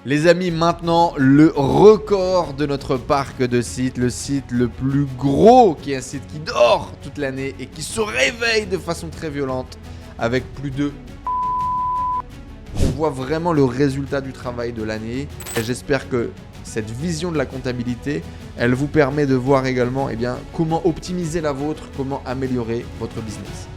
Les amis, maintenant le record de notre parc de sites, le site le plus gros, qui est un site qui dort toute l'année et qui se réveille de façon très violente avec plus de... On voit vraiment le résultat du travail de l'année et j'espère que cette vision de la comptabilité, elle vous permet de voir également comment optimiser la vôtre, comment améliorer votre business.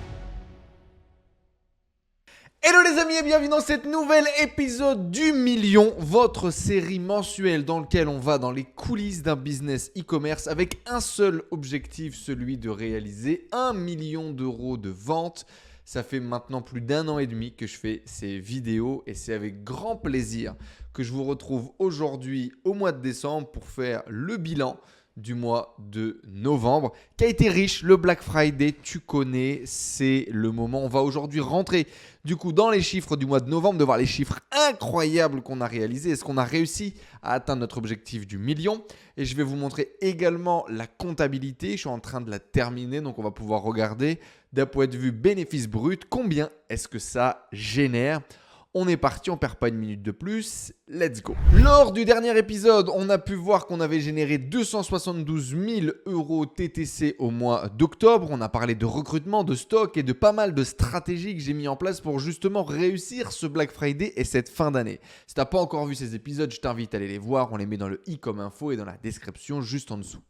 Hello les amis et bienvenue dans cet nouvel épisode du million, votre série mensuelle dans laquelle on va dans les coulisses d'un business e-commerce avec un seul objectif, celui de réaliser 1 million d'euros de vente. Ça fait maintenant plus d'1 an et demi que je fais ces vidéos et c'est avec grand plaisir que je vous retrouve aujourd'hui au mois de décembre pour faire le bilan du mois de novembre qui a été riche. Le Black Friday, tu connais, c'est le moment. On va aujourd'hui rentrer du coup dans les chiffres du mois de novembre, de voir les chiffres incroyables qu'on a réalisés. Est-ce qu'on a réussi à atteindre notre objectif du million? Et je vais vous montrer également la comptabilité. Je suis en train de la terminer, donc on va pouvoir regarder d'un point de vue bénéfice brut, combien est-ce que ça génère. On est parti, on perd pas une minute de plus, let's go. Lors du dernier épisode, on a pu voir qu'on avait généré 272 000 euros TTC au mois d'octobre. On a parlé de recrutement, de stock et de pas mal de stratégies que j'ai mis en place pour justement réussir ce Black Friday et cette fin d'année. Si tu n'as pas encore vu ces épisodes, je t'invite à aller les voir. On les met dans le i comme info et dans la description juste en dessous.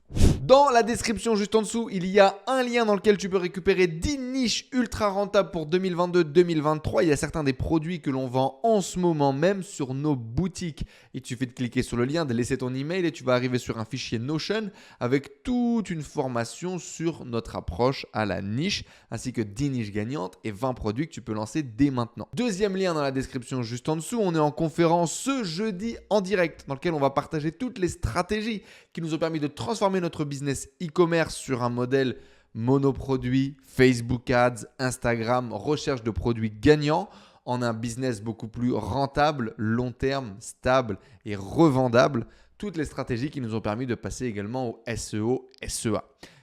Dans la description juste en dessous, il y a un lien dans lequel tu peux récupérer 10 niches ultra rentables pour 2022-2023. Il y a certains des produits que l'on vend en ce moment même sur nos boutiques. Il suffit de cliquer sur le lien, de laisser ton email et tu vas arriver sur un fichier Notion avec toute une formation sur notre approche à la niche ainsi que 10 niches gagnantes et 20 produits que tu peux lancer dès maintenant. Deuxième lien dans la description juste en dessous, on est en conférence ce jeudi en direct dans lequel on va partager toutes les stratégies qui nous ont permis de transformer notre business e-commerce sur un modèle monoproduit, Facebook Ads, Instagram, recherche de produits gagnants en un business beaucoup plus rentable, long terme, stable et revendable. Toutes les stratégies qui nous ont permis de passer également au SEO, SEA.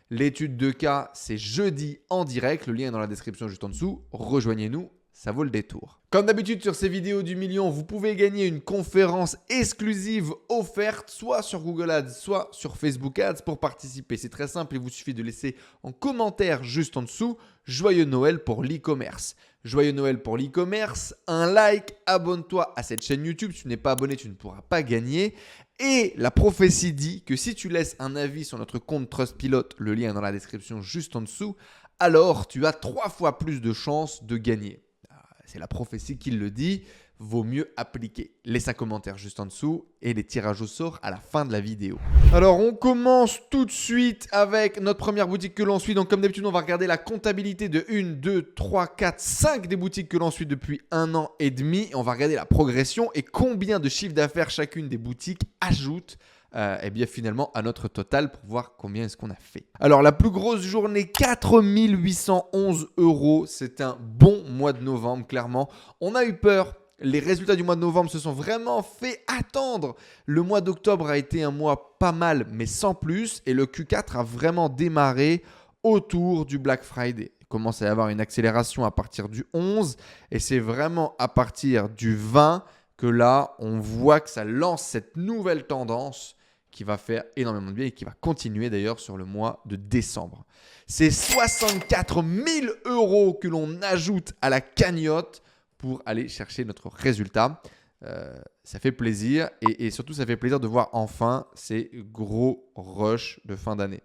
L'étude de cas, c'est jeudi en direct. Le lien est dans la description juste en dessous. Rejoignez-nous. Ça vaut le détour. Comme d'habitude sur ces vidéos du million, vous pouvez gagner une conférence exclusive offerte soit sur Google Ads, soit sur Facebook Ads pour participer. C'est très simple, il vous suffit de laisser en commentaire juste en dessous « Joyeux Noël pour l'e-commerce ». Joyeux Noël pour l'e-commerce, un like, abonne-toi à cette chaîne YouTube. Si tu n'es pas abonné, tu ne pourras pas gagner. Et la prophétie dit que si tu laisses un avis sur notre compte Trustpilot, le lien est dans la description juste en dessous, alors tu as 3 fois plus de chances de gagner. C'est la prophétie qui le dit, vaut mieux appliquer. Laisse un commentaire juste en dessous et les tirages au sort à la fin de la vidéo. Alors on commence tout de suite avec notre première boutique que l'on suit. Donc comme d'habitude, on va regarder la comptabilité de 1, 2, 3, 4, 5 des boutiques que l'on suit depuis 1 an et demi. On va regarder la progression et combien de chiffre d'affaires chacune des boutiques ajoute finalement à notre total pour voir combien est-ce qu'on a fait. Alors la plus grosse journée, 4 811 euros. C'est un bon mois de novembre, clairement. On a eu peur. Les résultats du mois de novembre se sont vraiment fait attendre. Le mois d'octobre a été un mois pas mal, mais sans plus. Et le Q4 a vraiment démarré autour du Black Friday. Il commence à y avoir une accélération à partir du 11. Et c'est vraiment à partir du 20 que là, on voit que ça lance cette nouvelle tendance qui va faire énormément de bien et qui va continuer d'ailleurs sur le mois de décembre. C'est 64 000 euros que l'on ajoute à la cagnotte pour aller chercher notre résultat. Ça fait plaisir et surtout ça fait plaisir de voir enfin ces gros rushs de fin d'année.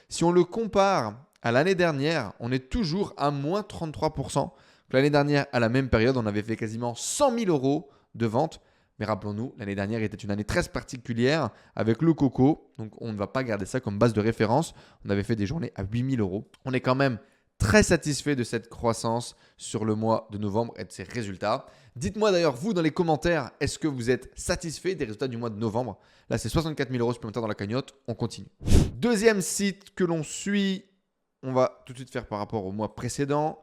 Si on le compare à l'année dernière, on est toujours à moins 33%. L'année dernière, à la même période, on avait fait quasiment 100 000 euros de vente. Mais rappelons-nous, l'année dernière était une année très particulière avec le coco. Donc, on ne va pas garder ça comme base de référence. On avait fait des journées à 8 000 euros. On est quand même très satisfait de cette croissance sur le mois de novembre et de ses résultats. Dites-moi d'ailleurs, vous, dans les commentaires, est-ce que vous êtes satisfait des résultats du mois de novembre? Là, c'est 64 000 euros supplémentaires dans la cagnotte. On continue. Deuxième site que l'on suit, on va tout de suite faire par rapport au mois précédent.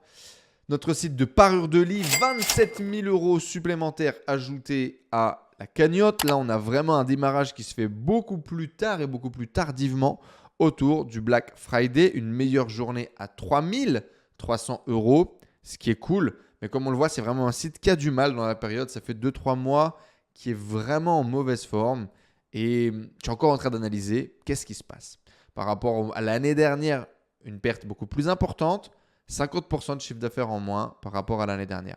Notre site de parure de lit, 27 000 euros supplémentaires ajoutés à la cagnotte. Là, on a vraiment un démarrage qui se fait beaucoup plus tard et beaucoup plus tardivement autour du Black Friday. Une meilleure journée à 3 300 euros, ce qui est cool. Mais comme on le voit, c'est vraiment un site qui a du mal dans la période. Ça fait 2-3 mois qui est vraiment en mauvaise forme et je suis encore en train d'analyser qu'est-ce qui se passe. Par rapport à l'année dernière, une perte beaucoup plus importante, 50% de chiffre d'affaires en moins par rapport à l'année dernière.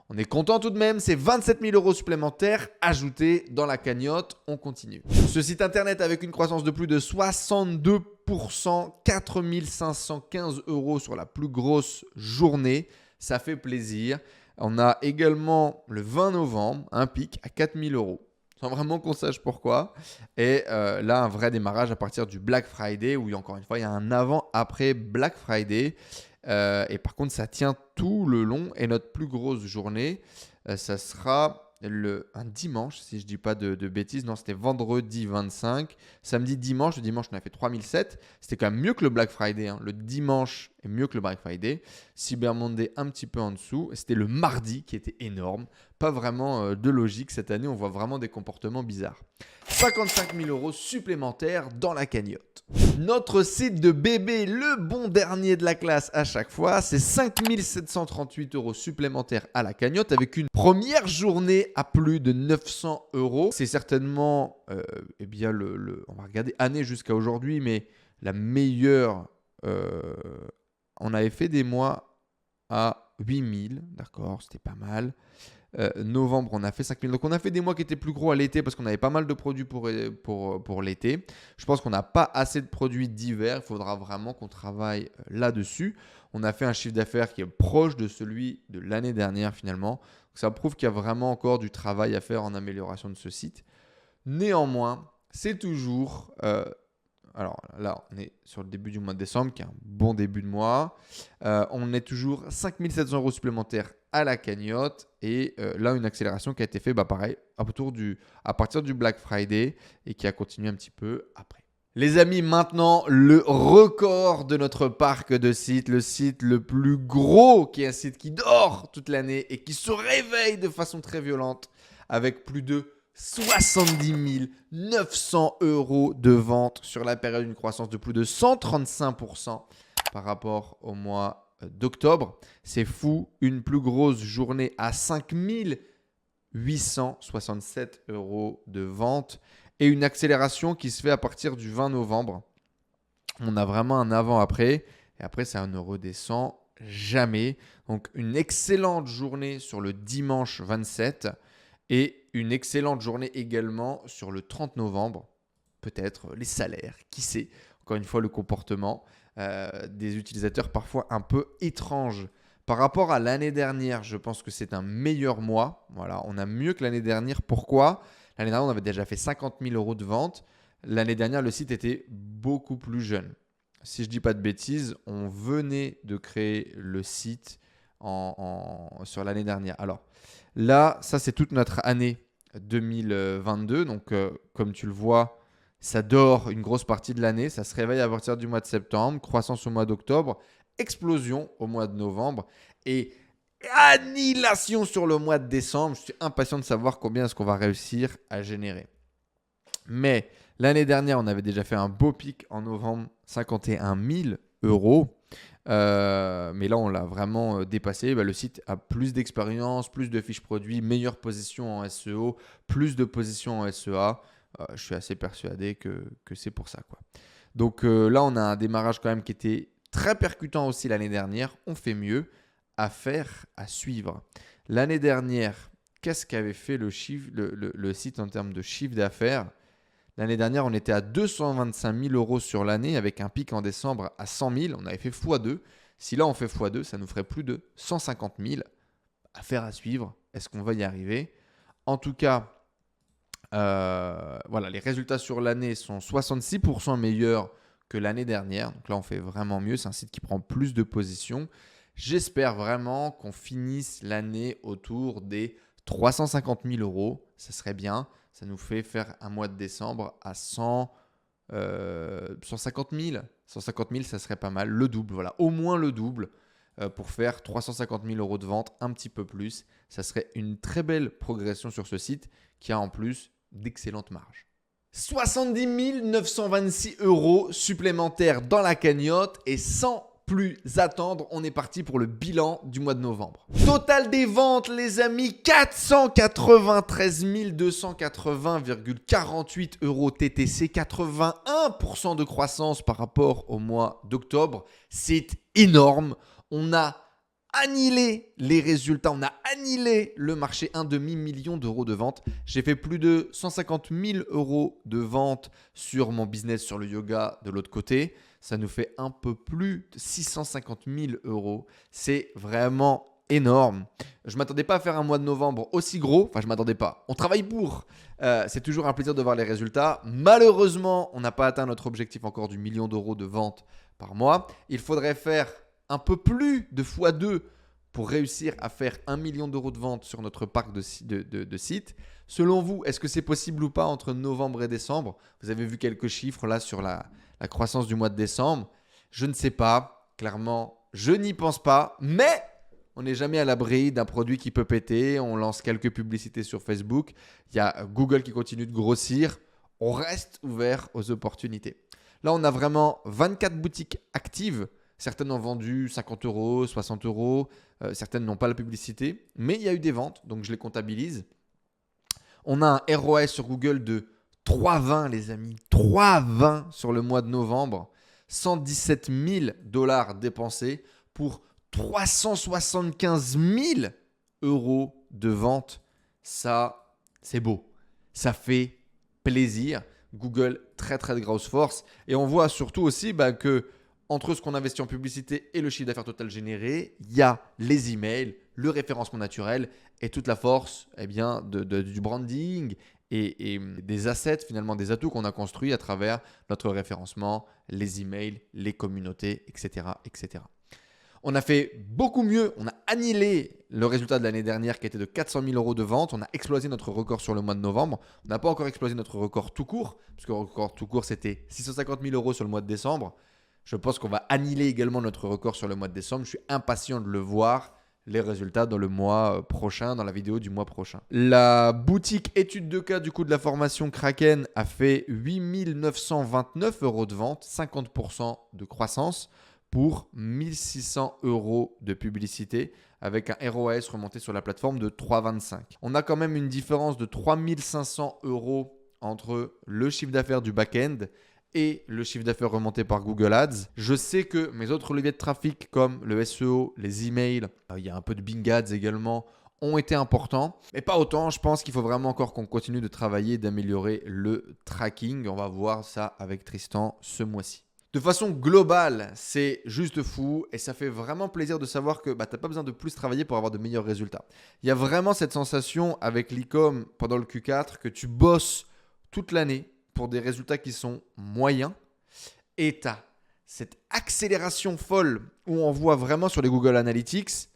On est content tout de même, c'est 27 000 euros supplémentaires ajoutés dans la cagnotte. On continue. Ce site internet avec une croissance de plus de 62%, 4 515 euros sur la plus grosse journée. Ça fait plaisir. On a également le 20 novembre un pic à 4 000 euros. Sans vraiment qu'on sache pourquoi. Et là, un vrai démarrage à partir du Black Friday où encore une fois, il y a un avant-après Black Friday. Et par contre, ça tient tout le long. Et notre plus grosse journée, ça sera un dimanche, si je ne dis pas de bêtises. Non, c'était vendredi 25. Samedi, dimanche. Le dimanche, on a fait 3007. C'était quand même mieux que le Black Friday. Le dimanche est mieux que le Black Friday. Cyber Monday un petit peu en dessous. C'était le mardi qui était énorme. Pas vraiment de logique cette année. On voit vraiment des comportements bizarres. 55 000 euros supplémentaires dans la cagnotte. Notre site de bébé, le bon dernier de la classe à chaque fois, c'est 5 738 euros supplémentaires à la cagnotte avec une première journée à plus de 900 euros. C'est certainement, on va regarder année jusqu'à aujourd'hui, mais la meilleure. On avait fait des mois à 8 000, d'accord, c'était pas mal. Novembre, on a fait 5 000. Donc, on a fait des mois qui étaient plus gros à l'été parce qu'on avait pas mal de produits pour l'été. Je pense qu'on n'a pas assez de produits d'hiver. Il faudra vraiment qu'on travaille là-dessus. On a fait un chiffre d'affaires qui est proche de celui de l'année dernière finalement. Donc, ça prouve qu'il y a vraiment encore du travail à faire en amélioration de ce site. Néanmoins, c'est toujours... alors là, on est sur le début du mois de décembre, qui est un bon début de mois. On est toujours 5 700 euros supplémentaires à la cagnotte. Et là, une accélération qui a été faite, pareil, à partir du Black Friday et qui a continué un petit peu après. Les amis, maintenant, le record de notre parc de sites, le site le plus gros, qui est un site qui dort toute l'année et qui se réveille de façon très violente avec plus de 70 900 euros de vente sur la période, une croissance de plus de 135% par rapport au mois d'octobre. C'est fou, une plus grosse journée à 5 867 euros de vente et une accélération qui se fait à partir du 20 novembre. On a vraiment un avant-après et après ça ne redescend jamais. Donc une excellente journée sur le dimanche 27 et une excellente journée également sur le 30 novembre. Peut-être les salaires, qui sait. Encore une fois, le comportement des utilisateurs parfois un peu étranges. Par rapport à l'année dernière, je pense que c'est un meilleur mois. Voilà, on a mieux que l'année dernière. Pourquoi ? L'année dernière, on avait déjà fait 50 000 euros de vente. L'année dernière, le site était beaucoup plus jeune. Si je ne dis pas de bêtises, on venait de créer le site sur l'année dernière. Alors là, ça c'est toute notre année 2022. Donc comme tu le vois, ça dort une grosse partie de l'année. Ça se réveille à partir du mois de septembre, croissance au mois d'octobre, explosion au mois de novembre et annihilation sur le mois de décembre. Je suis impatient de savoir combien est-ce qu'on va réussir à générer. Mais l'année dernière, on avait déjà fait un beau pic en novembre, 51 000 euros. Mais là, on l'a vraiment dépassé. Le site a plus d'expérience, plus de fiches produits, meilleure position en SEO, plus de positions en SEA. Je suis assez persuadé que c'est pour ça, quoi. Donc là, on a un démarrage quand même qui était très percutant aussi l'année dernière. On fait mieux. À faire, à suivre. L'année dernière, qu'est-ce qu'avait fait le site en termes de chiffre d'affaires ? L'année dernière, on était à 225 000 euros sur l'année avec un pic en décembre à 100 000. On avait fait x2. Si là, on fait x2, ça nous ferait plus de 150 000. Affaire à suivre. Est-ce qu'on va y arriver ? En tout cas, voilà, les résultats sur l'année sont 66% meilleurs que l'année dernière. Donc là, on fait vraiment mieux. C'est un site qui prend plus de positions. J'espère vraiment qu'on finisse l'année autour des 350 000 euros. Ça serait bien. Ça nous fait faire un mois de décembre à 150 000. 150 000, ça serait pas mal. Le double, voilà. Au moins le double pour faire 350 000 euros de vente, un petit peu plus. Ça serait une très belle progression sur ce site qui a en plus d'excellentes marges. 70 926 euros supplémentaires dans la cagnotte et 100% plus attendre, on est parti pour le bilan du mois de novembre. Total des ventes, les amis, 493 280,48 euros TTC, 81% de croissance par rapport au mois d'octobre. C'est énorme. On a annihilé les résultats, on a annihilé le marché, 1,5 million d'euros de ventes. J'ai fait plus de 150 000 euros de ventes sur mon business sur le yoga de l'autre côté. Ça nous fait un peu plus de 650 000 euros. C'est vraiment énorme. Je ne m'attendais pas à faire un mois de novembre aussi gros. Enfin, je ne m'attendais pas. On travaille pour. C'est toujours un plaisir de voir les résultats. Malheureusement, on n'a pas atteint notre objectif encore du million d'euros de ventes par mois. Il faudrait faire un peu plus de x2 pour réussir à faire 1 million d'euros de ventes sur notre parc de sites. Selon vous, est-ce que c'est possible ou pas entre novembre et décembre? Vous avez vu quelques chiffres là sur la croissance du mois de décembre. Je ne sais pas. Clairement, je n'y pense pas. Mais on n'est jamais à l'abri d'un produit qui peut péter. On lance quelques publicités sur Facebook. Il y a Google qui continue de grossir. On reste ouvert aux opportunités. Là, on a vraiment 24 boutiques actives. Certaines ont vendu 50 euros, 60 euros. Certaines n'ont pas la publicité. Mais il y a eu des ventes, donc je les comptabilise. On a un ROAS sur Google de 3,20 les amis. 3,20 sur le mois de novembre. 117 000 $ dépensés pour 375 000 euros de vente. Ça, c'est beau. Ça fait plaisir. Google, très très grosse force. Et on voit surtout aussi que entre ce qu'on investit en publicité et le chiffre d'affaires total généré, il y a les emails, le référencement naturel et toute la force du branding et des assets, finalement des atouts qu'on a construits à travers notre référencement, les emails, les communautés, etc., etc. On a fait beaucoup mieux. On a annihilé le résultat de l'année dernière qui était de 400 000 euros de vente. On a explosé notre record sur le mois de novembre. On n'a pas encore explosé notre record tout court, parce que le record tout court, c'était 650 000 euros sur le mois de décembre. Je pense qu'on va annihiler également notre record sur le mois de décembre. Je suis impatient de le voir, les résultats dans le mois prochain, dans la vidéo du mois prochain. La boutique étude de cas du coup de la formation Kraken a fait 8 929 euros de vente, 50% de croissance pour 1 600 euros de publicité avec un ROAS remonté sur la plateforme de 3,25. On a quand même une différence de 3 500 euros entre le chiffre d'affaires du back-end et le chiffre d'affaires remonté par Google Ads. Je sais que mes autres leviers de trafic comme le SEO, les emails, il y a un peu de Bing Ads également, ont été importants, mais pas autant. Je pense qu'il faut vraiment encore qu'on continue de travailler, d'améliorer le tracking. On va voir ça avec Tristan ce mois-ci. De façon globale, c'est juste fou et ça fait vraiment plaisir de savoir que tu n'as pas besoin de plus travailler pour avoir de meilleurs résultats. Il y a vraiment cette sensation avec l'e-com pendant le Q4 que tu bosses toute l'année pour des résultats qui sont moyens et tu as cette accélération folle où on voit vraiment sur les Google Analytics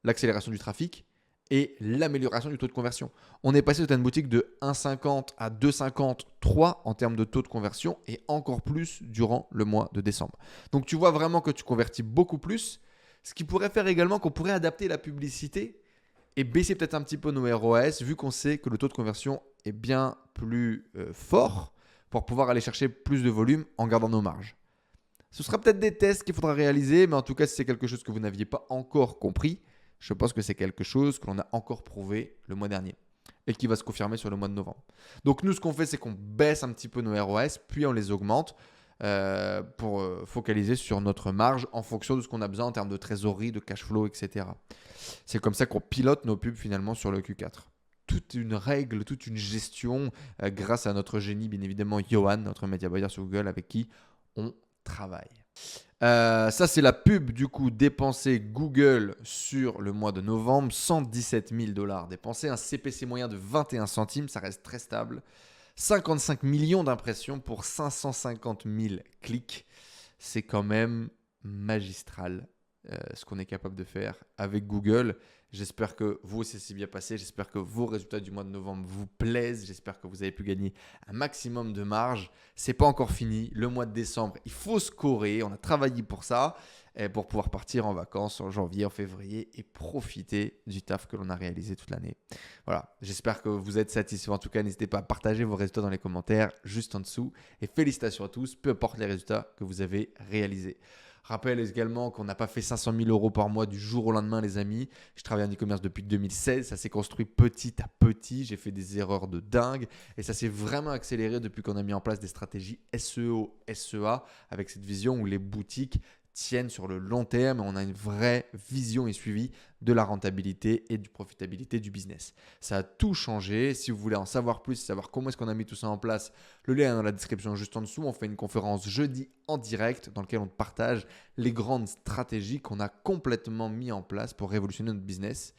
l'accélération du trafic et l'amélioration du taux de conversion. On est passé de une boutique de 1,50 à 2,53 en termes de taux de conversion et encore plus durant le mois de décembre. Donc tu vois vraiment que tu convertis beaucoup plus, ce qui pourrait faire également qu'on pourrait adapter la publicité et baisser peut-être un petit peu nos ROAS vu qu'on sait que le taux de conversion est bien plus fort pour pouvoir aller chercher plus de volume en gardant nos marges. Ce sera peut-être des tests qu'il faudra réaliser, mais en tout cas, si c'est quelque chose que vous n'aviez pas encore compris, je pense que c'est quelque chose que l'on a encore prouvé le mois dernier et qui va se confirmer sur le mois de novembre. Donc nous, ce qu'on fait, c'est qu'on baisse un petit peu nos ROAS, puis on les augmente pour focaliser sur notre marge en fonction de ce qu'on a besoin en termes de trésorerie, de cash flow, etc. C'est comme ça qu'on pilote nos pubs finalement sur le Q4. Toute une règle, toute une gestion grâce à notre génie, bien évidemment, Johan, notre média buyer sur Google avec qui on travaille. Ça, c'est la pub du coup dépensée Google sur le mois de novembre. 117 000 $ dépensés, un CPC moyen de 21 centimes, ça reste très stable. 55 millions d'impressions pour 550 000 clics. C'est quand même magistral ce qu'on est capable de faire avec Google. J'espère que vous aussi c'est bien passé. J'espère que vos résultats du mois de novembre vous plaisent. J'espère que vous avez pu gagner un maximum de marge. C'est pas encore fini. Le mois de décembre, il faut scorer. On a travaillé pour ça, pour pouvoir partir en vacances en janvier, en février et profiter du taf que l'on a réalisé toute l'année. Voilà. J'espère que vous êtes satisfait. En tout cas, n'hésitez pas à partager vos résultats dans les commentaires juste en dessous. Et félicitations à tous, peu importe les résultats que vous avez réalisés. Rappelle également qu'on n'a pas fait 500 000 euros par mois du jour au lendemain, les amis. Je travaille en e-commerce depuis 2016. Ça s'est construit petit à petit. J'ai fait des erreurs de dingue. Et ça s'est vraiment accéléré depuis qu'on a mis en place des stratégies SEO, SEA avec cette vision où les boutiques tiennent sur le long terme et on a une vraie vision et suivi de la rentabilité et du profitabilité du business. Ça a tout changé. Si vous voulez en savoir plus, savoir comment est-ce qu'on a mis tout ça en place, le lien est dans la description juste en dessous. On fait une conférence jeudi en direct dans laquelle on te partage les grandes stratégies qu'on a complètement mis en place pour révolutionner notre business.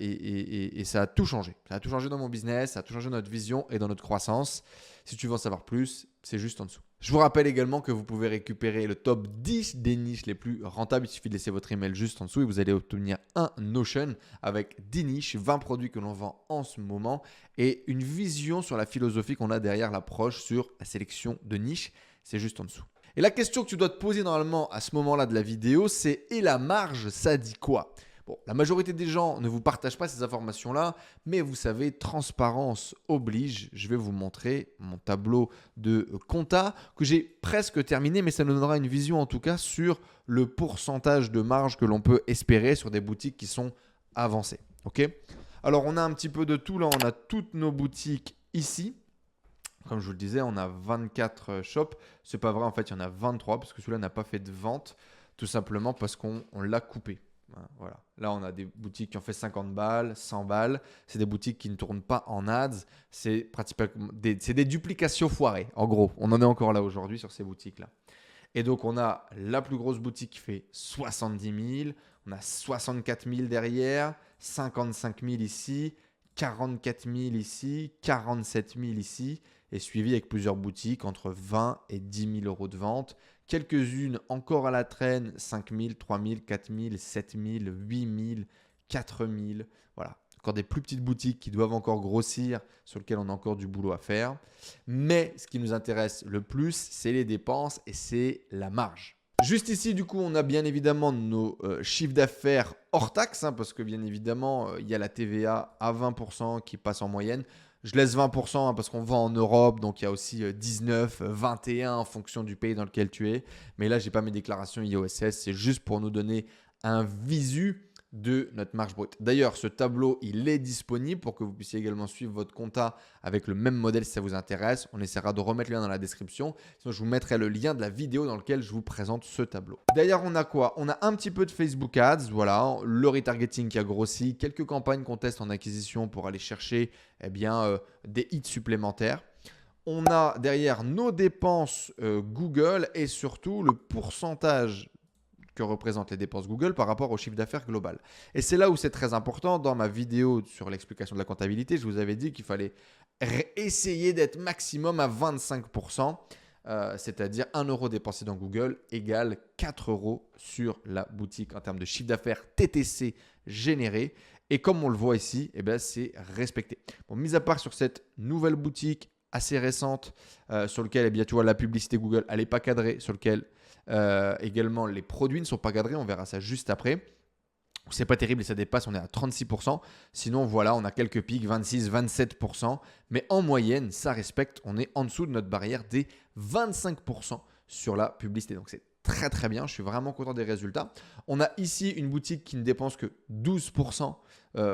Et ça a tout changé. Ça a tout changé dans mon business, ça a tout changé dans notre vision et dans notre croissance. Si tu veux en savoir plus, c'est juste en dessous. Je vous rappelle également que vous pouvez récupérer le top 10 des niches les plus rentables. Il suffit de laisser votre email juste en dessous et vous allez obtenir un Notion avec 10 niches, 20 produits que l'on vend en ce moment et une vision sur la philosophie qu'on a derrière l'approche sur la sélection de niches. C'est juste en dessous. Et la question que tu dois te poser normalement à ce moment-là de la vidéo, c'est « et la marge, ça dit quoi ?» Bon, la majorité des gens ne vous partagent pas ces informations-là, mais vous savez, transparence oblige. Je vais vous montrer mon tableau de compta que j'ai presque terminé, mais ça nous donnera une vision en tout cas sur le pourcentage de marge que l'on peut espérer sur des boutiques qui sont avancées. Ok ? Alors, on a un petit peu de tout là. On a toutes nos boutiques ici. Comme je vous le disais, on a 24 shops. Ce n'est pas vrai, en fait, il y en a 23 parce que celui-là n'a pas fait de vente, tout simplement parce qu'on l'a coupé. Voilà. Là, on a des boutiques qui ont fait 50 balles, 100 balles. C'est des boutiques qui ne tournent pas en ads. C'est pratiquement des duplications foirées. En gros, on en est encore là aujourd'hui sur ces boutiques-là. Et donc, on a la plus grosse boutique qui fait 70 000. On a 64 000 derrière, 55 000 ici, 44 000 ici, 47 000 ici. Et suivi avec plusieurs boutiques entre 20 et 10 000 euros de vente. Quelques-unes encore à la traîne, 5 000, 3 000, 4 000, 7 000, 8 000, 4 000. Voilà, encore des plus petites boutiques qui doivent encore grossir, sur lesquelles on a encore du boulot à faire. Mais ce qui nous intéresse le plus, c'est les dépenses et c'est la marge. Juste ici, du coup, on a bien évidemment nos chiffres d'affaires hors taxe, parce que bien évidemment, il y a la TVA à 20% qui passe en moyenne. Je laisse 20% parce qu'on vend en Europe, donc il y a aussi 19, 21 en fonction du pays dans lequel tu es. Mais là, je n'ai pas mes déclarations IOSS, c'est juste pour nous donner un visu de notre marge brute. D'ailleurs, ce tableau, il est disponible pour que vous puissiez également suivre votre compta avec le même modèle si ça vous intéresse. On essaiera de remettre le lien dans la description. Sinon, je vous mettrai le lien de la vidéo dans laquelle je vous présente ce tableau. D'ailleurs, on a quoi? On a un petit peu de Facebook Ads, voilà, le retargeting qui a grossi, quelques campagnes qu'on teste en acquisition pour aller chercher des hits supplémentaires. On a derrière nos dépenses Google et surtout le pourcentage que représentent les dépenses Google par rapport au chiffre d'affaires global. Et c'est là où c'est très important. Dans ma vidéo sur l'explication de la comptabilité, je vous avais dit qu'il fallait essayer d'être maximum à 25%, c'est-à-dire 1 euro dépensé dans Google égale 4 euros sur la boutique en termes de chiffre d'affaires TTC généré. Et comme on le voit ici, c'est respecté. Bon, mis à part sur cette nouvelle boutique assez récente sur laquelle tu vois, la publicité Google, elle n'est pas cadrée, sur laquelle également les produits ne sont pas cadrés, on verra ça juste après. C'est pas terrible et ça dépasse, on est à 36%. Sinon, voilà, on a quelques pics, 26, 27%. Mais en moyenne, ça respecte, on est en dessous de notre barrière des 25% sur la publicité. Donc, c'est très, très bien. Je suis vraiment content des résultats. On a ici une boutique qui ne dépense que 12%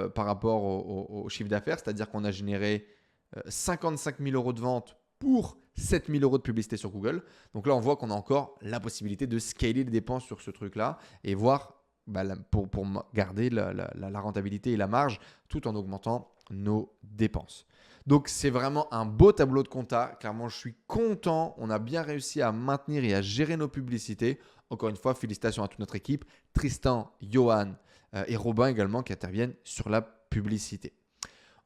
par rapport au chiffre d'affaires. C'est-à-dire qu'on a généré 55 000 euros de vente pour 7 000 euros de publicité sur Google. Donc là, on voit qu'on a encore la possibilité de scaler les dépenses sur ce truc-là et voir pour garder la rentabilité et la marge tout en augmentant nos dépenses. Donc, c'est vraiment un beau tableau de compta. Clairement, je suis content. On a bien réussi à maintenir et à gérer nos publicités. Encore une fois, félicitations à toute notre équipe. Tristan, Johan et Robin également qui interviennent sur la publicité.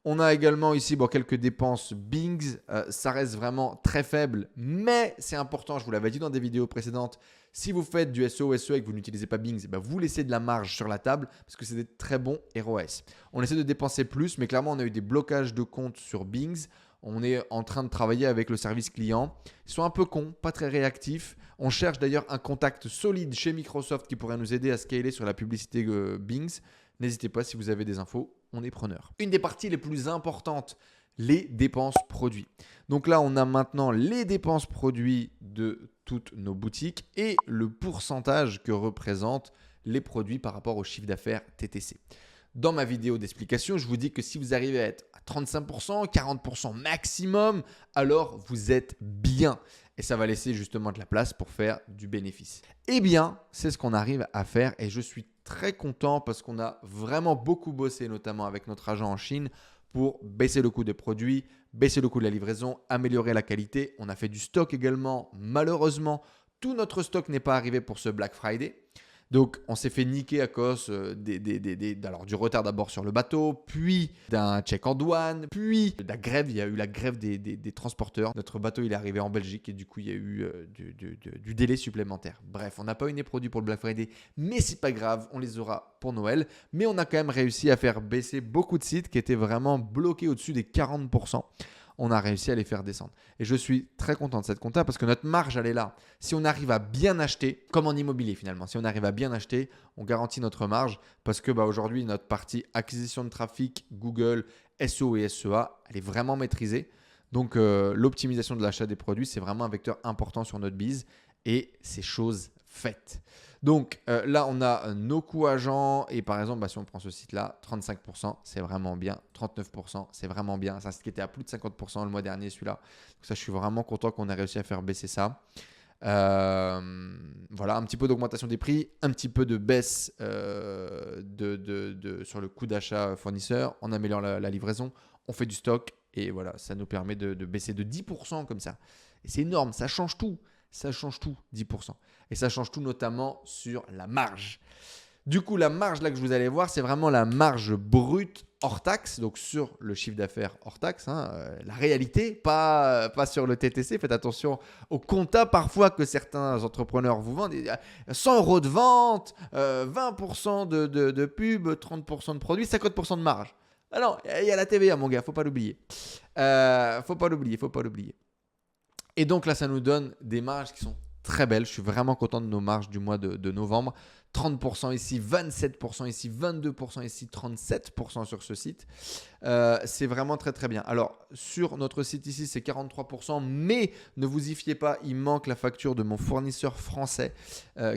On a également ici quelques dépenses Bings. Ça reste vraiment très faible, mais c'est important. Je vous l'avais dit dans des vidéos précédentes. Si vous faites du SEO, SEA et que vous n'utilisez pas Bings, vous laissez de la marge sur la table parce que c'est des très bons ROAS. On essaie de dépenser plus, mais clairement, on a eu des blocages de comptes sur Bings. On est en train de travailler avec le service client. Ils sont un peu cons, pas très réactifs. On cherche d'ailleurs un contact solide chez Microsoft qui pourrait nous aider à scaler sur la publicité Bings. N'hésitez pas si vous avez des infos, on est preneur. Une des parties les plus importantes les dépenses produits. Donc là, on a maintenant les dépenses produits de toutes nos boutiques et le pourcentage que représentent les produits par rapport au chiffre d'affaires TTC. Dans ma vidéo d'explication, je vous dis que si vous arrivez à être à 35%, 40% maximum, alors vous êtes bien. Et ça va laisser justement de la place pour faire du bénéfice. Eh bien, c'est ce qu'on arrive à faire et je suis très content parce qu'on a vraiment beaucoup bossé, notamment avec notre agent en Chine, pour baisser le coût des produits, baisser le coût de la livraison, améliorer la qualité. On a fait du stock également. Malheureusement, tout notre stock n'est pas arrivé pour ce Black Friday. Donc, on s'est fait niquer à cause alors, du retard d'abord sur le bateau, puis d'un check en douane, puis de la grève. Il y a eu la grève des transporteurs. Notre bateau, il est arrivé en Belgique et du coup, il y a eu du délai supplémentaire. Bref, on n'a pas eu les produits pour le Black Friday, mais c'est pas grave, on les aura pour Noël. Mais on a quand même réussi à faire baisser beaucoup de sites qui étaient vraiment bloqués au-dessus des 40%. On a réussi à les faire descendre. Et je suis très content de cette compta parce que notre marge, elle est là. Si on arrive à bien acheter, comme en immobilier finalement, si on arrive à bien acheter, on garantit notre marge parce que aujourd'hui, notre partie acquisition de trafic, Google, SEO et SEA, elle est vraiment maîtrisée. Donc, l'optimisation de l'achat des produits, c'est vraiment un vecteur important sur notre bise et c'est chose faite. Donc là, on a nos coûts agents et par exemple, si on prend ce site-là, 35%, c'est vraiment bien. 39%, c'est vraiment bien. C'est un site qui était à plus de 50% le mois dernier, celui-là. Donc ça, je suis vraiment content qu'on ait réussi à faire baisser ça. Voilà, un petit peu d'augmentation des prix, un petit peu de baisse sur le coût d'achat fournisseur. On améliore la livraison, on fait du stock et voilà, ça nous permet de baisser de 10% comme ça. Et c'est énorme, ça change tout. Ça change tout, 10%. Et ça change tout notamment sur la marge. Du coup, la marge là que vous allez voir, c'est vraiment la marge brute hors taxe, donc sur le chiffre d'affaires hors taxe, la réalité, pas sur le TTC. Faites attention au compta parfois que certains entrepreneurs vous vendent. 100 € de vente, 20% de pub, 30% de produits, 50% de marge. Ah non, il y a la TVA mon gars, faut pas l'oublier. Faut pas l'oublier. Et donc là, ça nous donne des marges qui sont très belles. Je suis vraiment content de nos marges du mois de novembre. 30% ici, 27% ici, 22% ici, 37% sur ce site. C'est vraiment très très bien. Alors sur notre site ici, c'est 43%, mais ne vous y fiez pas, il manque la facture de mon fournisseur français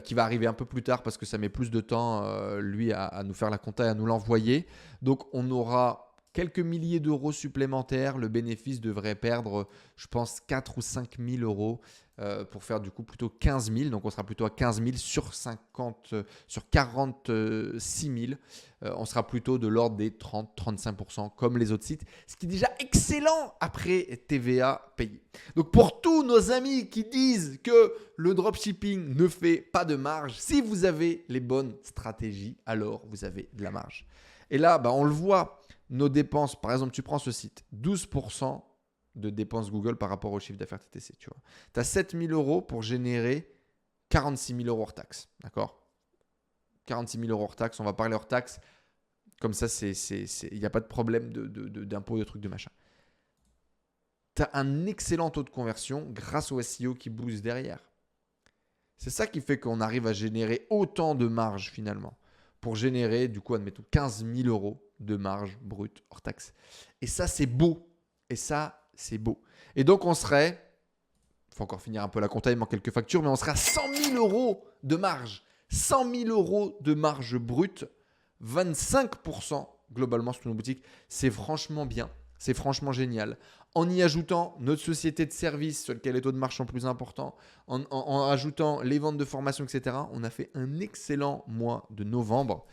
qui va arriver un peu plus tard parce que ça met plus de temps, lui, à nous faire la compta et à nous l'envoyer. Donc on aura quelques milliers d'euros supplémentaires. Le bénéfice devrait perdre, je pense, 4 ou 5 000 euros pour faire du coup plutôt 15 000. Donc, on sera plutôt à 15 000 sur 46 000. On sera plutôt de l'ordre des 30-35% comme les autres sites, ce qui est déjà excellent après TVA payée. Donc, pour tous nos amis qui disent que le dropshipping ne fait pas de marge, si vous avez les bonnes stratégies, alors vous avez de la marge. Et là, on le voit. Nos dépenses, par exemple, tu prends ce site, 12% de dépenses Google par rapport au chiffre d'affaires TTC. Tu as 7 000 euros pour générer 46 000 euros hors taxe. D'accord ? 46 000 euros hors taxe, on va parler hors taxe. Comme ça, il n'y a pas de problème d'impôt, de trucs, de machin. Tu as un excellent taux de conversion grâce au SEO qui booste derrière. C'est ça qui fait qu'on arrive à générer autant de marge finalement. Pour générer, du coup, admettons 15 000 euros de marge brute hors taxe. Et ça, c'est beau. Et donc, on serait, il faut encore finir un peu la compta, il manque quelques factures, mais on serait à 100 000 euros de marge. 100 000 euros de marge brute, 25% globalement sur nos boutiques. C'est franchement bien. C'est franchement génial. En y ajoutant notre société de services sur lequel les taux de marge sont plus importants, en ajoutant les ventes de formation, etc., on a fait un excellent mois de novembre.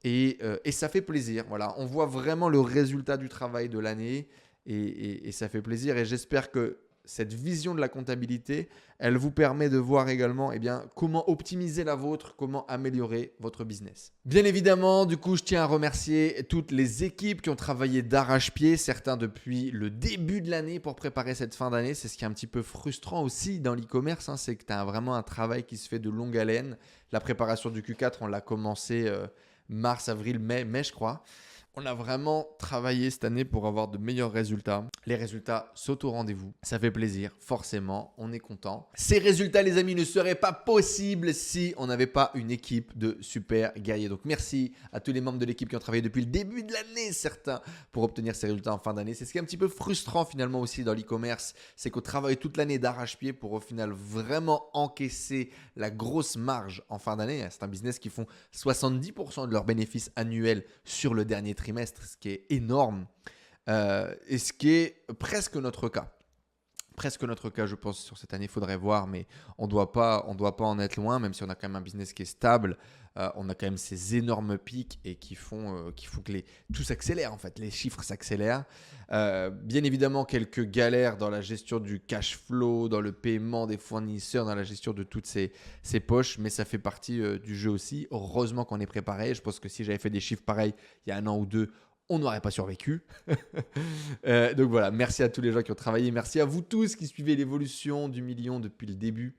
Et ça fait plaisir. Voilà, on voit vraiment le résultat du travail de l'année et ça fait plaisir. Et j'espère que cette vision de la comptabilité, elle vous permet de voir également comment optimiser la vôtre, comment améliorer votre business. Bien évidemment, du coup, je tiens à remercier toutes les équipes qui ont travaillé d'arrache-pied, certains depuis le début de l'année pour préparer cette fin d'année. C'est ce qui est un petit peu frustrant aussi dans l'e-commerce, c'est que tu as vraiment un travail qui se fait de longue haleine. La préparation du Q4, on l'a commencé mars, avril, mai je crois. On a vraiment travaillé cette année pour avoir de meilleurs résultats. Les résultats sautent au rendez-vous. Ça fait plaisir, forcément, on est content. Ces résultats, les amis, ne seraient pas possibles si on n'avait pas une équipe de super guerriers. Donc merci à tous les membres de l'équipe qui ont travaillé depuis le début de l'année, certains, pour obtenir ces résultats en fin d'année. C'est ce qui est un petit peu frustrant finalement aussi dans l'e-commerce, c'est qu'on travaille toute l'année d'arrache-pied pour au final vraiment encaisser la grosse marge en fin d'année. C'est un business qui font 70% de leurs bénéfices annuels sur le dernier trimestre, ce qui est énorme et ce qui est presque notre cas. Presque notre cas, je pense, sur cette année. Il faudrait voir, mais on doit pas en être loin, même si on a quand même un business qui est stable. On a quand même ces énormes pics et qui font que tout s'accélère en fait. Les chiffres s'accélèrent. Bien évidemment, quelques galères dans la gestion du cash flow, dans le paiement des fournisseurs, dans la gestion de toutes ces poches, mais ça fait partie du jeu aussi. Heureusement qu'on est préparé. Je pense que si j'avais fait des chiffres pareils il y a un an ou deux, on n'aurait pas survécu. Donc voilà, merci à tous les gens qui ont travaillé. Merci à vous tous qui suivez l'évolution du million depuis le début.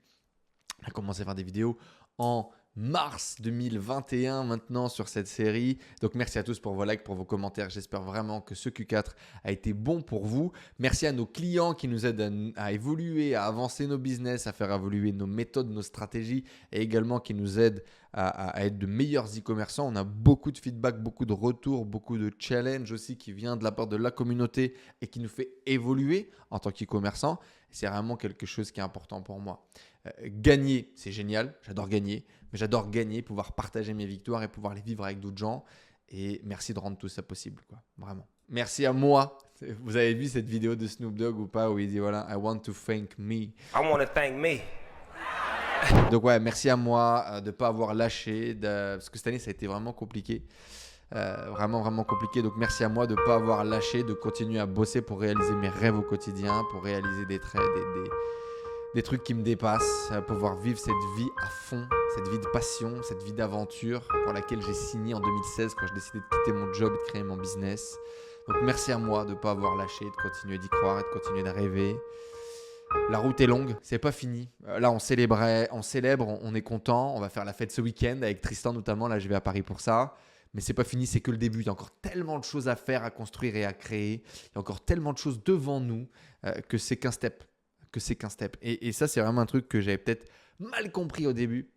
On a commencé à faire des vidéos en mars 2021 maintenant sur cette série. Donc merci à tous pour vos likes, pour vos commentaires. J'espère vraiment que ce Q4 a été bon pour vous. Merci à nos clients qui nous aident à évoluer, à avancer nos business, à faire évoluer nos méthodes, nos stratégies et également qui nous aident à être de meilleurs e-commerçants. On a beaucoup de feedback, beaucoup de retours, beaucoup de challenges aussi qui vient de la part de la communauté et qui nous fait évoluer en tant qu'e-commerçant. C'est vraiment quelque chose qui est important pour moi. Gagner, c'est génial, j'adore gagner, mais j'adore gagner, pouvoir partager mes victoires et pouvoir les vivre avec d'autres gens. Et merci de rendre tout ça possible, quoi. Vraiment. Merci à moi. Vous avez vu cette vidéo de Snoop Dogg ou pas où il dit voilà, I want to thank me. I want to thank me. Donc ouais, merci à moi de ne pas avoir lâché, parce que cette année ça a été vraiment compliqué. Vraiment compliqué. Donc merci à moi de ne pas avoir lâché, de continuer à bosser pour réaliser mes rêves au quotidien, pour réaliser des trucs qui me dépassent, pouvoir vivre cette vie à fond, cette vie de passion, cette vie d'aventure pour laquelle j'ai signé en 2016 quand j'ai décidé de quitter mon job et de créer mon business. Donc merci à moi de ne pas avoir lâché, de continuer d'y croire et de continuer de rêver. La route est longue, c'est pas fini. Là, on célèbre, on est content. On va faire la fête ce week-end avec Tristan notamment. Là, je vais à Paris pour ça. Mais c'est pas fini, c'est que le début. Il y a encore tellement de choses à faire, à construire et à créer. Il y a encore tellement de choses devant nous que c'est qu'un step. Et ça, c'est vraiment un truc que j'avais peut-être mal compris au début.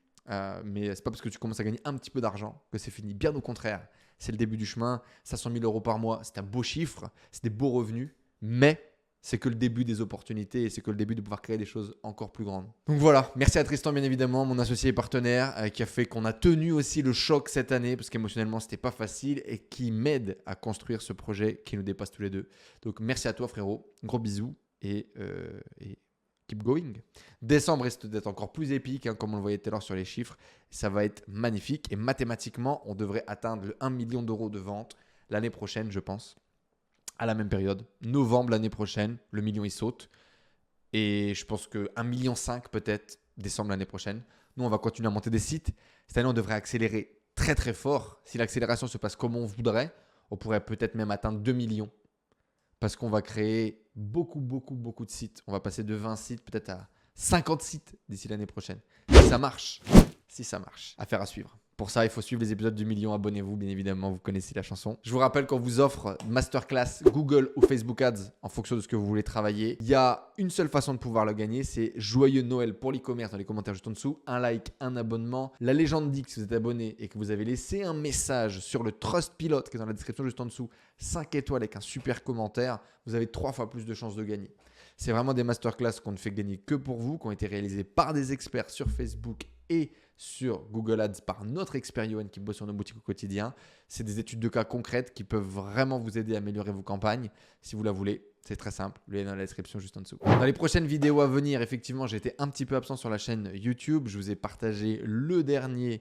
Mais c'est pas parce que tu commences à gagner un petit peu d'argent que c'est fini. Bien au contraire, c'est le début du chemin. 500 000 € par mois, c'est un beau chiffre, c'est des beaux revenus. Mais c'est que le début des opportunités et c'est que le début de pouvoir créer des choses encore plus grandes. Donc voilà, merci à Tristan bien évidemment, mon associé et partenaire qui a fait qu'on a tenu aussi le choc cette année parce qu'émotionnellement c'était pas facile et qui m'aide à construire ce projet qui nous dépasse tous les deux. Donc merci à toi frérot, gros bisous et keep going. Décembre risque d'être encore plus épique comme on le voyait tout à l'heure sur les chiffres. Ça va être magnifique et mathématiquement on devrait atteindre le 1 million d'euros de vente l'année prochaine je pense. À la même période, novembre l'année prochaine, le million il saute. Et je pense que 1,5 million peut-être décembre l'année prochaine. Nous, on va continuer à monter des sites. Cette année, on devrait accélérer très très fort. Si l'accélération se passe comme on voudrait, on pourrait peut-être même atteindre 2 millions. Parce qu'on va créer beaucoup de sites. On va passer de 20 sites peut-être à 50 sites d'ici l'année prochaine. Si ça marche, affaire à suivre. Pour ça, il faut suivre les épisodes du million. Abonnez-vous, bien évidemment, vous connaissez la chanson. Je vous rappelle qu'on vous offre masterclass Google ou Facebook Ads en fonction de ce que vous voulez travailler. Il y a une seule façon de pouvoir le gagner, c'est joyeux Noël pour l'e-commerce dans les commentaires juste en dessous. Un like, un abonnement. La légende dit que si vous êtes abonné et que vous avez laissé un message sur le Trustpilot qui est dans la description juste en dessous, 5 étoiles avec un super commentaire, vous avez 3 fois plus de chances de gagner. C'est vraiment des masterclass qu'on ne fait gagner que pour vous, qui ont été réalisés par des experts sur Facebook et sur Google Ads par notre expert Yoann qui bosse sur nos boutiques au quotidien. C'est des études de cas concrètes qui peuvent vraiment vous aider à améliorer vos campagnes. Si vous la voulez, c'est très simple. Le lien est dans la description juste en dessous. Dans les prochaines vidéos à venir, effectivement, j'ai été un petit peu absent sur la chaîne YouTube. Je vous ai partagé le dernier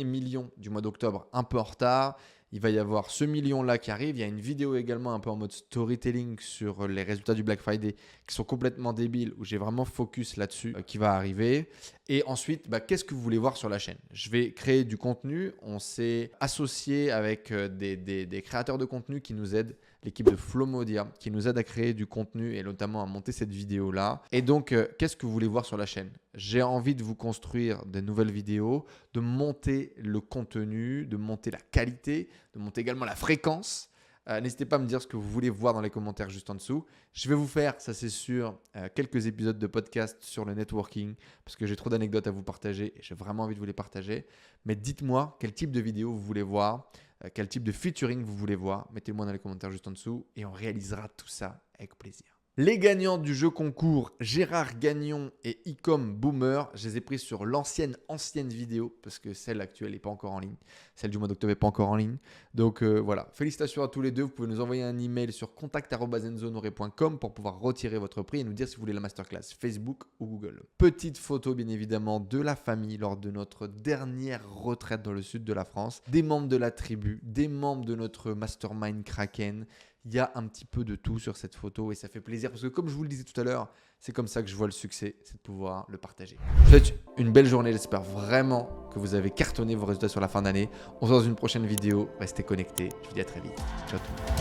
million du mois d'octobre un peu en retard. Il va y avoir ce million-là qui arrive. Il y a une vidéo également un peu en mode storytelling sur les résultats du Black Friday qui sont complètement débiles, où j'ai vraiment focus là-dessus qui va arriver. Et ensuite, qu'est-ce que vous voulez voir sur la chaîne? Je vais créer du contenu. On s'est associé avec des créateurs de contenu qui nous aident, l'équipe de Flomodia, qui nous aide à créer du contenu et notamment à monter cette vidéo-là. Et donc, qu'est-ce que vous voulez voir sur la chaîne? j'ai envie de vous construire de nouvelles vidéos, de monter le contenu, de monter la qualité, de monter également la fréquence. N'hésitez pas à me dire ce que vous voulez voir dans les commentaires juste en dessous. Je vais vous faire, ça c'est sûr, quelques épisodes de podcast sur le networking parce que j'ai trop d'anecdotes à vous partager et j'ai vraiment envie de vous les partager. Mais dites-moi quel type de vidéo vous voulez voir, quel type de featuring vous voulez voir. Mettez-le-moi dans les commentaires juste en dessous et on réalisera tout ça avec plaisir. Les gagnants du jeu concours, Gérard Gagnon et Ecom Boomer, je les ai pris sur ancienne vidéo parce que celle actuelle n'est pas encore en ligne. Celle du mois d'octobre n'est pas encore en ligne. Donc voilà, félicitations à tous les deux. Vous pouvez nous envoyer un email sur contact@enzohonoré.com pour pouvoir retirer votre prix et nous dire si vous voulez la masterclass Facebook ou Google. Petite photo bien évidemment de la famille lors de notre dernière retraite dans le sud de la France. Des membres de la tribu, des membres de notre mastermind Kraken. Il y a un petit peu de tout sur cette photo et ça fait plaisir parce que comme je vous le disais tout à l'heure, c'est comme ça que je vois le succès, c'est de pouvoir le partager. Je vous souhaite une belle journée, j'espère vraiment que vous avez cartonné vos résultats sur la fin d'année. On se voit dans une prochaine vidéo, restez connectés, je vous dis à très vite. Ciao tout le monde.